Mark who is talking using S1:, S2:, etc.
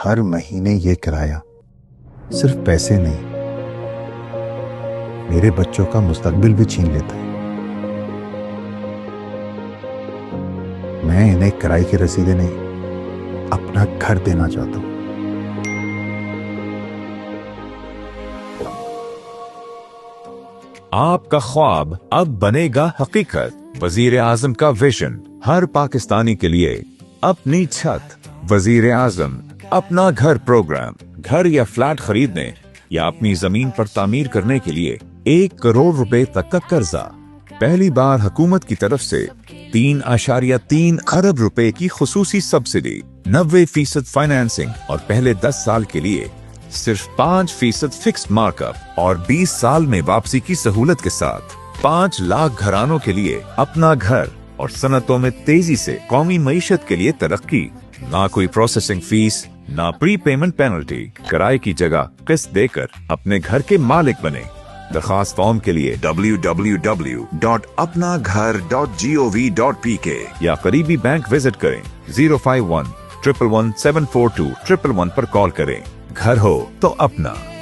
S1: हर महीने ये किराया सिर्फ पैसे नहीं, मेरे बच्चों का मुस्तकबिल भी छीन लेता है। मैं इन्हें किराए की रसीदें नहीं, अपना घर देना चाहता हूं।
S2: आपका ख्वाब अब बनेगा हकीकत। वजीर आजम का विजन, हर पाकिस्तानी के लिए अपनी छत। वजीर आजम अपना घर प्रोग्राम। घर या फ्लैट खरीदने या अपनी जमीन पर तामीर करने के लिए 1 करोड़ रुपए तक का कर्जा। पहली बार हुकूमत की तरफ से 3.3 अरब रुपए की खुसूसी सब्सिडी, 90% फाइनेंसिंग और पहले 10 साल के लिए सिर्फ 5% फिक्स्ड मार्कअप और 20 साल में वापसी की सहूलत के साथ 5 लाख घरानों के लिए अपना घर और सनतों में तेजी से कौमी मईशत के लिए तरक्की। ना कोई प्रोसेसिंग फीस, ना प्री पेमेंट पेनल्टी। किराए की जगह किस्त देकर अपने घर के मालिक बने। दरखास्त फॉर्म के लिए www.apnaghar.gov.pk या करीबी बैंक विजिट करें। 051 111 742 111 पर कॉल करें। घर हो तो अपना।